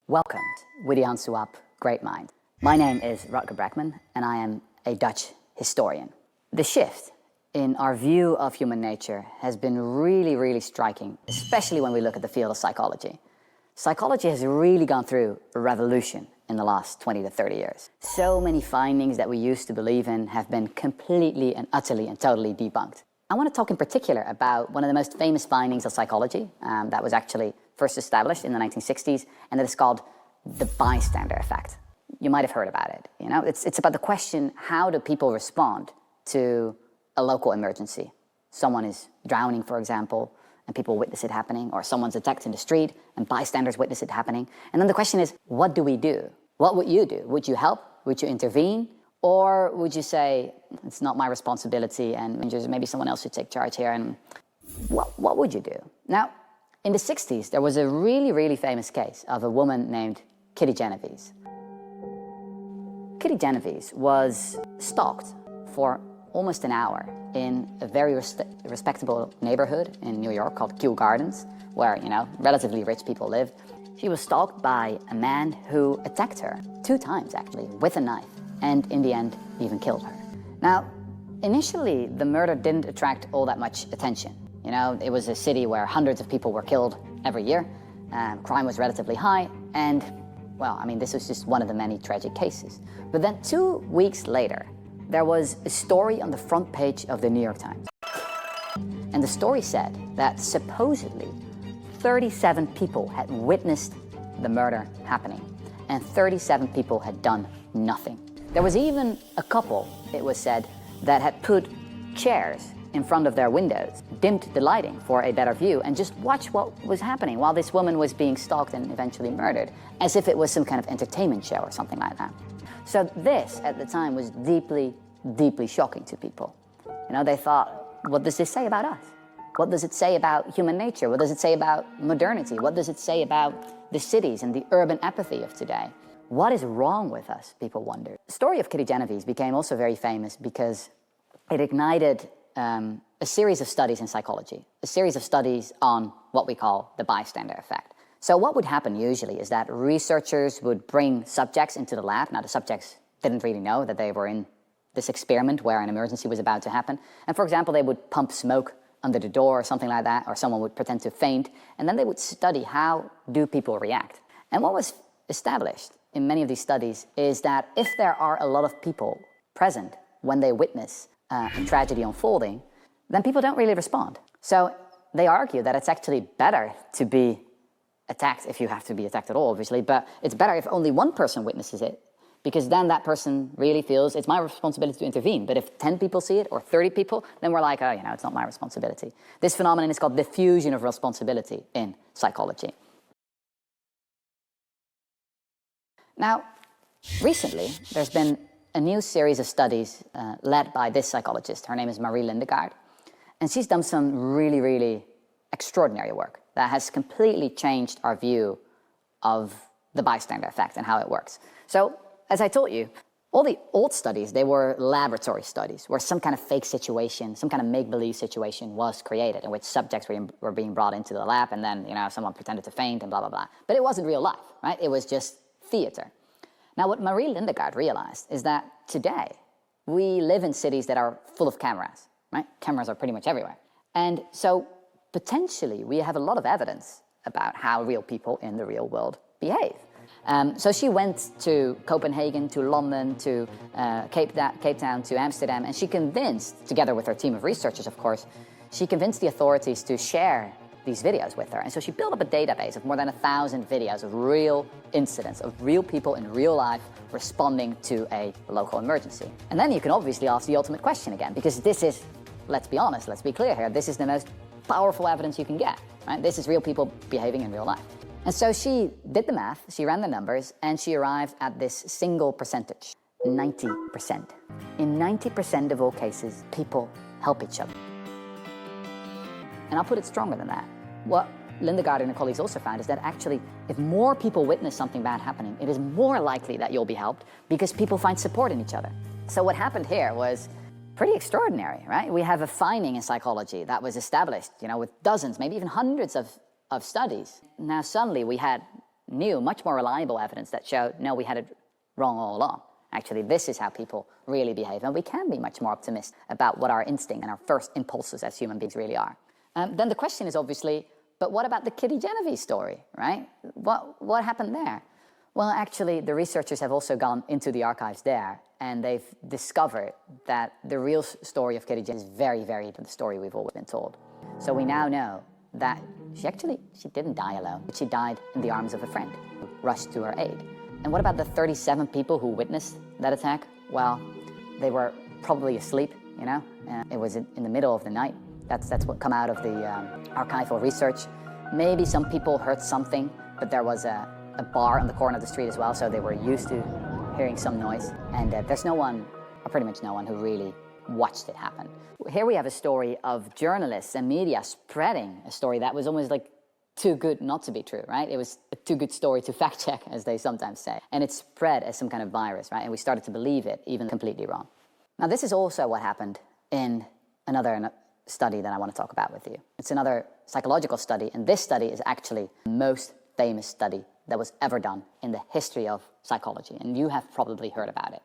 Welcome, witty op, great mind. My name is Rutger Bregman, and I am a Dutch historian. The shift in our view of human nature has been really striking, especially when we look at the field of psychology. Psychology has really gone through a revolution in the last 20 to 30 years. So many findings that we used to believe in have been completely and utterly and totally debunked. I want to talk in particular about one of the most famous findings of psychology that was actually first established in the 1960s, and that is called the bystander effect. You might have heard about it. You know, it's about the question, how do people respond to a local emergency? Someone is drowning, for example, and people witness it happening, or someone's attacked in the street and bystanders witness it happening. And then the question is, what do we do? What would you do? Would you help? Would you intervene? Or would you say, it's not my responsibility and just maybe someone else should take charge here? And what would you do? Now, in the 60s, there was a really famous case of a woman named Kitty Genovese. Kitty Genovese was stalked for almost an hour in a very respectable neighborhood in New York called Kew Gardens, where, you know, relatively rich people lived. She was stalked by a man who attacked her 2 times, actually, with a knife, and in the end, even killed her. Now, initially, the murder didn't attract all that much attention. You know, it was a city where hundreds of people were killed every year. Crime was relatively high, and, well, I mean, this was just one of the many tragic cases. But then 2 weeks later, there was a story on the front page of the New York Times. And the story said that supposedly 37 people had witnessed the murder happening, and 37 people had done nothing. There was even a couple, it was said, that had put chairs in front of their windows, dimmed the lighting for a better view, and just watched what was happening while this woman was being stalked and eventually murdered, as if it was some kind of entertainment show or something like that. So this, at the time, was deeply shocking to people. You know, they thought, what does this say about us? What does it say about human nature? What does it say about modernity? What does it say about the cities and the urban apathy of today? What is wrong with us, people wondered. The story of Kitty Genovese became also very famous because it ignited a series of studies in psychology, a series of studies on what we call the bystander effect. So what would happen usually is that researchers would bring subjects into the lab. Now, the subjects didn't really know that they were in this experiment where an emergency was about to happen. And for example, they would pump smoke under the door or something like that, or someone would pretend to faint, and then they would study how do people react. And what was established in many of these studies is that if there are a lot of people present when they witness a tragedy unfolding, then people don't really respond. So they argue that it's actually better to be attacked, if you have to be attacked at all, obviously, but it's better if only one person witnesses it, because then that person really feels it's my responsibility to intervene. But if 10 people see it or 30 people, then we're like, oh, you know, it's not my responsibility. This phenomenon is called diffusion of responsibility in psychology. Now, recently, there's been a new series of studies led by this psychologist. Her name is Marie Lindegaard, and she's done some really extraordinary work that has completely changed our view of the bystander effect and how it works. So, as I told you, all the old studies, they were laboratory studies where some kind of fake situation, some kind of make-believe situation was created in which subjects were being brought into the lab, and then, you know, someone pretended to faint and blah. But it wasn't real life, right? It was just theater. Now, what Marie Lindegaard realized is that today we live in cities that are full of cameras, right? Cameras are pretty much everywhere. And so potentially we have a lot of evidence about how real people in the real world behave. So she went to Copenhagen, to London, to Cape Town, to Amsterdam, and she convinced, together with her team of researchers, of course, she convinced the authorities to share these videos with her. And so she built up a database of more than 1,000 videos of real incidents, of real people in real life responding to a local emergency. And then you can obviously ask the ultimate question again, because this is, let's be honest, let's be clear here, this is the most powerful evidence you can get, right? This is real people behaving in real life. And so she did the math, she ran the numbers, and she arrived at this single percentage, 90%. In 90% of all cases, people help each other. And I'll put it stronger than that. What Lindegaard and her colleagues also found is that actually, if more people witness something bad happening, it is more likely that you'll be helped because people find support in each other. So what happened here was pretty extraordinary, right? We have a finding in psychology that was established, you know, with dozens, maybe even hundreds of studies. Now suddenly we had new, much more reliable evidence that showed, no, we had it wrong all along. Actually, this is how people really behave. And we can be much more optimistic about what our instinct and our first impulses as human beings really are. Then the question is obviously, but what about the Kitty Genovese story, right? What happened there? Well, actually, the researchers have also gone into the archives there, and they've discovered that the real story of Kitty Genovese is very, very different from the story we've always been told. So we now know that she didn't die alone, but she died in the arms of a friend who rushed to her aid. And what about the 37 people who witnessed that attack? Well, they were probably asleep, you know? It was in the middle of the night. That's what come out of the archival research. Maybe some people heard something, but there was a bar on the corner of the street as well, so they were used to hearing some noise. And there's no one, or pretty much no one, who really watched it happen. Here we have a story of journalists and media spreading a story that was almost like too good not to be true, right? It was a too good story to fact check, as they sometimes say. And it spread as some kind of virus, right? And we started to believe it, even completely wrong. Now, this is also what happened in another study that I want to talk about with you. It's another psychological study, and this study is actually the most famous study that was ever done in the history of psychology, and you have probably heard about it.